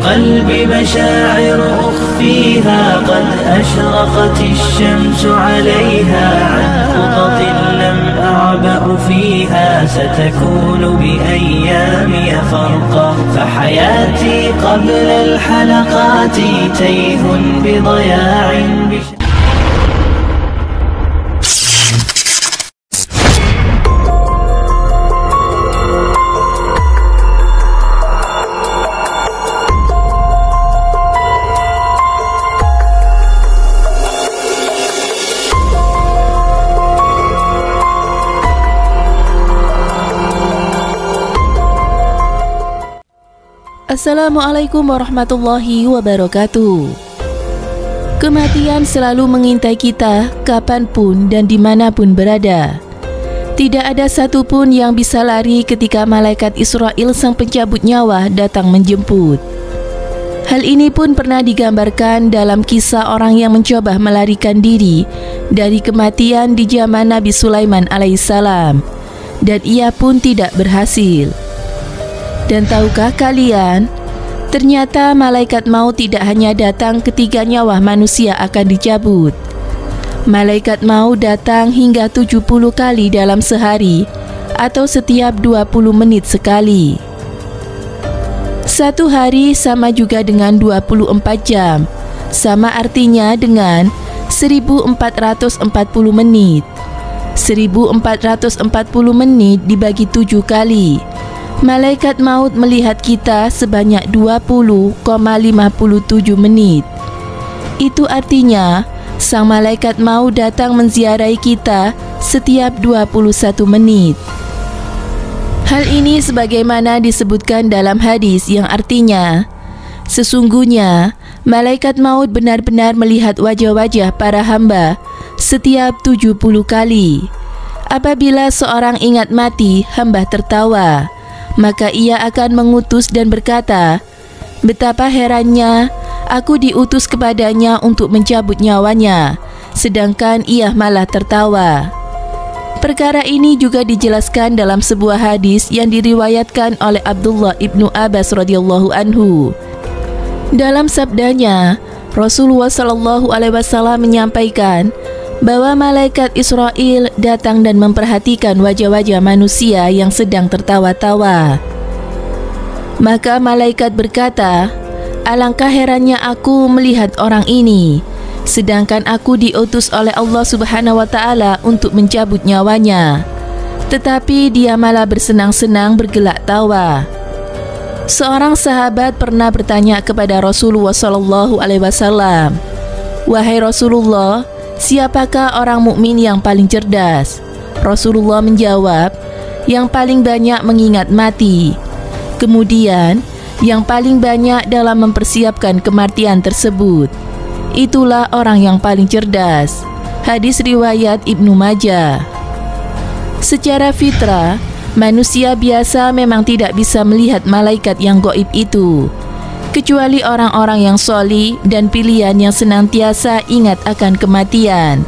قلبي مشاعر أخفيها قد أشرقت الشمس عليها عن خطط لم أعبأ فيها ستكون بأيامي فرقا فحياتي قبل الحلقات تيه بضياع Assalamualaikum warahmatullahi wabarakatuh. Kematian selalu mengintai kita kapanpun dan dimanapun berada. Tidak ada satupun yang bisa lari ketika malaikat Israil sang pencabut nyawa datang menjemput. Hal ini pun pernah digambarkan dalam kisah orang yang mencoba melarikan diri dari kematian di zaman Nabi Sulaiman alaihissalam, dan ia pun tidak berhasil. Dan tahukah kalian, ternyata malaikat maut tidak hanya datang ketika nyawa manusia akan dicabut. Malaikat maut datang hingga 70 kali dalam sehari atau setiap 20 menit sekali. Satu hari sama juga dengan 24 jam, sama artinya dengan 1440 menit. 1440 menit dibagi 7 kali. Malaikat maut melihat kita sebanyak 20,57 menit. Itu artinya sang malaikat maut datang menziarahi kita setiap 21 menit. Hal ini sebagaimana disebutkan dalam hadis yang artinya, sesungguhnya malaikat maut benar-benar melihat wajah-wajah para hamba setiap 70 kali. Apabila seorang ingat mati, hamba tertawa, maka ia akan mengutus dan berkata, betapa herannya aku diutus kepadanya untuk mencabut nyawanya, sedangkan ia malah tertawa. Perkara ini juga dijelaskan dalam sebuah hadis yang diriwayatkan oleh Abdullah ibnu Abbas radhiyallahu anhu. Dalam sabdanya, Rasulullah SAW menyampaikan bahwa malaikat Israil datang dan memperhatikan wajah-wajah manusia yang sedang tertawa-tawa. Maka malaikat berkata, alangkah herannya aku melihat orang ini, sedangkan aku diutus oleh Allah Subhanahu wa Ta'ala untuk mencabut nyawanya, tetapi dia malah bersenang-senang bergelak tawa. Seorang sahabat pernah bertanya kepada Rasulullah SAW, wahai Rasulullah, siapakah orang mukmin yang paling cerdas? Rasulullah menjawab, yang paling banyak mengingat mati. Kemudian, yang paling banyak dalam mempersiapkan kematian tersebut. Itulah orang yang paling cerdas. Hadis riwayat Ibnu Majah. Secara fitrah, manusia biasa memang tidak bisa melihat malaikat yang gaib itu, kecuali orang-orang yang sholih dan pilihan yang senantiasa ingat akan kematian.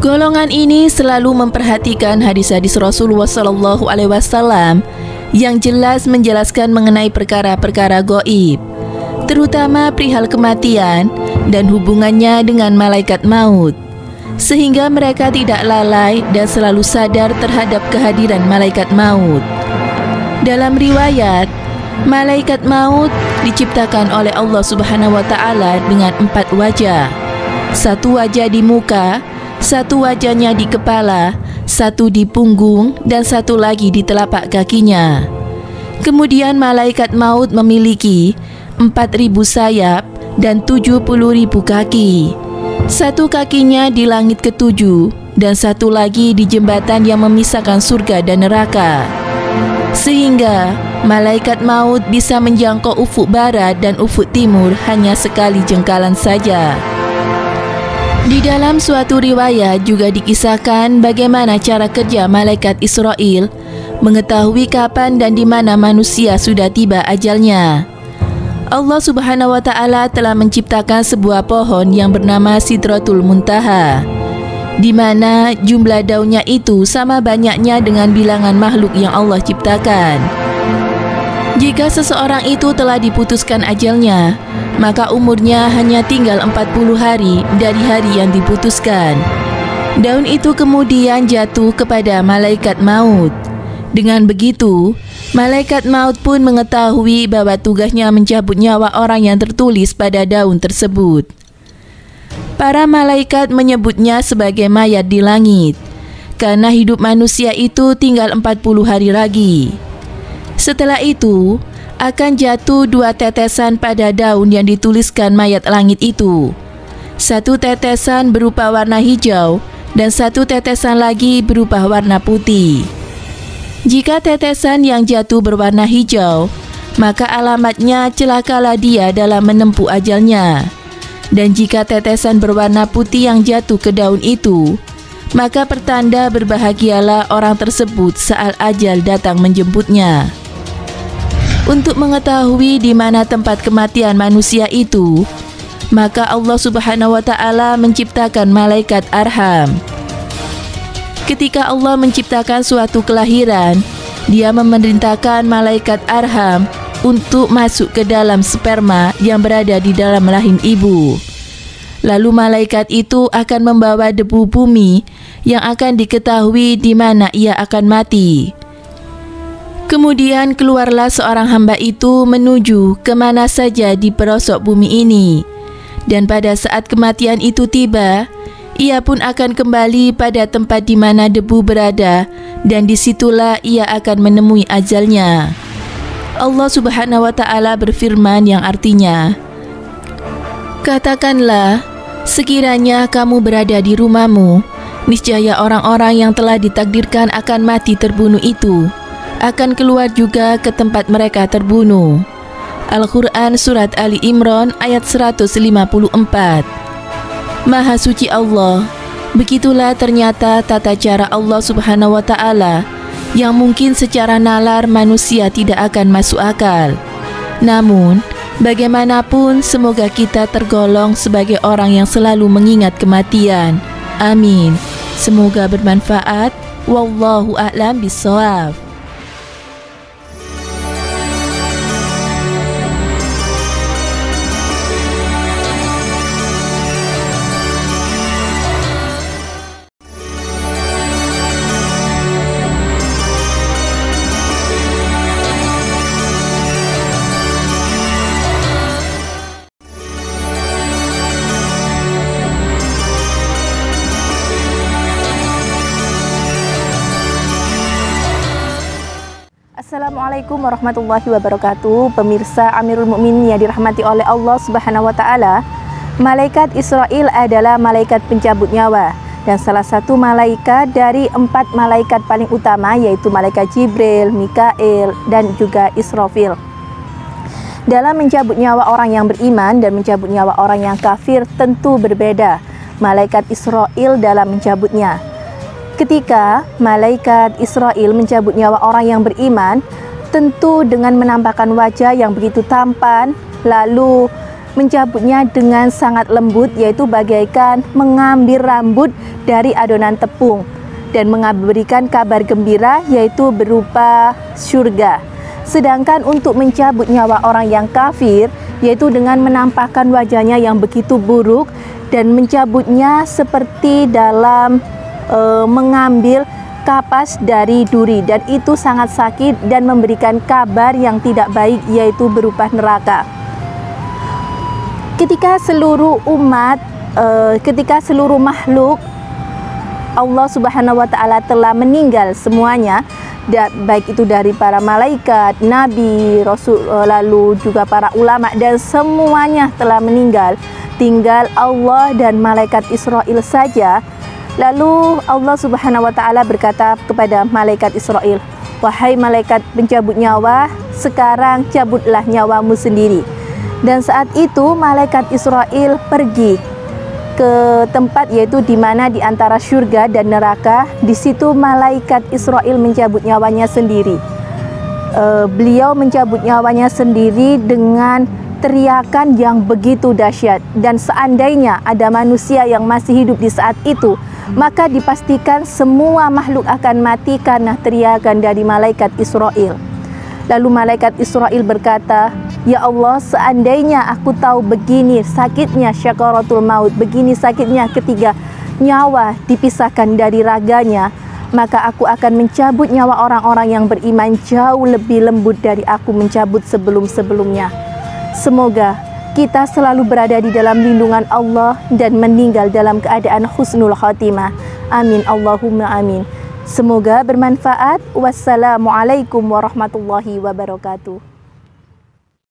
Golongan ini selalu memperhatikan hadis-hadis Rasulullah SAW yang jelas menjelaskan mengenai perkara-perkara gaib, terutama perihal kematian dan hubungannya dengan malaikat maut, sehingga mereka tidak lalai dan selalu sadar terhadap kehadiran malaikat maut. Dalam riwayat, malaikat maut diciptakan oleh Allah Subhanahu wa Ta'ala dengan 4 wajah. Satu wajah di muka, satu wajahnya di kepala, satu di punggung, dan satu lagi di telapak kakinya. Kemudian malaikat maut memiliki 4.000 sayap dan 70.000 kaki. Satu kakinya di langit ketujuh dan satu lagi di jembatan yang memisahkan surga dan neraka, sehingga malaikat maut bisa menjangkau ufuk barat dan ufuk timur hanya sekali jengkalan saja. Di dalam suatu riwayat juga dikisahkan bagaimana cara kerja malaikat Israil mengetahui kapan dan di mana manusia sudah tiba ajalnya. Allah Subhanahu wa Ta'ala telah menciptakan sebuah pohon yang bernama Sidratul Muntaha, di mana jumlah daunnya itu sama banyaknya dengan bilangan makhluk yang Allah ciptakan. Jika seseorang itu telah diputuskan ajalnya, maka umurnya hanya tinggal 40 hari dari hari yang diputuskan. Daun itu kemudian jatuh kepada malaikat maut. Dengan begitu, malaikat maut pun mengetahui bahwa tugasnya mencabut nyawa orang yang tertulis pada daun tersebut. Para malaikat menyebutnya sebagai mayat di langit, karena hidup manusia itu tinggal 40 hari lagi. Setelah itu, akan jatuh 2 tetesan pada daun yang dituliskan mayat langit itu. 1 tetesan berupa warna hijau dan 1 tetesan lagi berupa warna putih. Jika tetesan yang jatuh berwarna hijau, maka alamatnya celakalah dia dalam menempuh ajalnya. Dan jika tetesan berwarna putih yang jatuh ke daun itu, maka pertanda berbahagialah orang tersebut saat ajal datang menjemputnya. Untuk mengetahui di mana tempat kematian manusia itu, maka Allah Subhanahu wa Ta'ala menciptakan malaikat arham. Ketika Allah menciptakan suatu kelahiran, Dia memerintahkan malaikat arham untuk masuk ke dalam sperma yang berada di dalam rahim ibu. Lalu malaikat itu akan membawa debu bumi yang akan diketahui di mana ia akan mati. Kemudian keluarlah seorang hamba itu menuju ke mana saja di pelosok bumi ini. Dan pada saat kematian itu tiba, ia pun akan kembali pada tempat di mana debu berada, dan disitulah ia akan menemui ajalnya. Allah Subhanahu wa Ta'ala berfirman yang artinya, "Katakanlah, sekiranya kamu berada di rumahmu, niscaya orang-orang yang telah ditakdirkan akan mati terbunuh itu akan keluar juga ke tempat mereka terbunuh." Al-Quran Surat Ali Imran ayat 154. Maha suci Allah, begitulah ternyata tata cara Allah Subhanahu wa Ta'ala yang mungkin secara nalar manusia tidak akan masuk akal. Namun, bagaimanapun semoga kita tergolong sebagai orang yang selalu mengingat kematian. Amin. Semoga bermanfaat. Wallahu a'lam bishawab. Assalamualaikum warahmatullahi wabarakatuh. Pemirsa Amirul Mukminin yang dirahmati oleh Allah Subhanahu wa Ta'ala, malaikat Israil adalah malaikat pencabut nyawa dan salah satu malaikat dari 4 malaikat paling utama, yaitu malaikat Jibril, Mikail, dan juga Israfil. Dalam mencabut nyawa orang yang beriman dan mencabut nyawa orang yang kafir tentu berbeda malaikat Israil dalam mencabutnya. Ketika malaikat Israil mencabut nyawa orang yang beriman, tentu dengan menampakkan wajah yang begitu tampan, lalu mencabutnya dengan sangat lembut, yaitu bagaikan mengambil rambut dari adonan tepung, dan memberikan kabar gembira, yaitu berupa surga. Sedangkan untuk mencabut nyawa orang yang kafir, yaitu dengan menampakkan wajahnya yang begitu buruk, dan mencabutnya seperti dalam mengambil kapas dari duri, dan itu sangat sakit dan memberikan kabar yang tidak baik, yaitu berupa neraka. Ketika seluruh umat, ketika seluruh makhluk Allah Subhanahu wa Ta'ala telah meninggal semuanya, baik itu dari para malaikat, nabi, rasul, lalu juga para ulama, dan semuanya telah meninggal, tinggal Allah dan malaikat Israil saja. Lalu Allah Subhanahu wa Ta'ala berkata kepada malaikat Israil, "Wahai malaikat pencabut nyawa, sekarang cabutlah nyawamu sendiri." Dan saat itu malaikat Israil pergi ke tempat, yaitu di mana di antara surga dan neraka. Di situ malaikat Israil mencabut nyawanya sendiri. Beliau mencabut nyawanya sendiri dengan teriakan yang begitu dahsyat, dan seandainya ada manusia yang masih hidup di saat itu, maka dipastikan semua makhluk akan mati karena teriakan dari malaikat Israil. Lalu malaikat Israil berkata, "Ya Allah, seandainya aku tahu begini sakitnya syakaratul maut, begini sakitnya ketika nyawa dipisahkan dari raganya, maka aku akan mencabut nyawa orang-orang yang beriman jauh lebih lembut dari aku mencabut sebelum-sebelumnya." Semoga kita selalu berada di dalam lindungan Allah dan meninggal dalam keadaan husnul khatimah. Amin Allahumma amin. Semoga bermanfaat. Wassalamualaikum warahmatullahi wabarakatuh.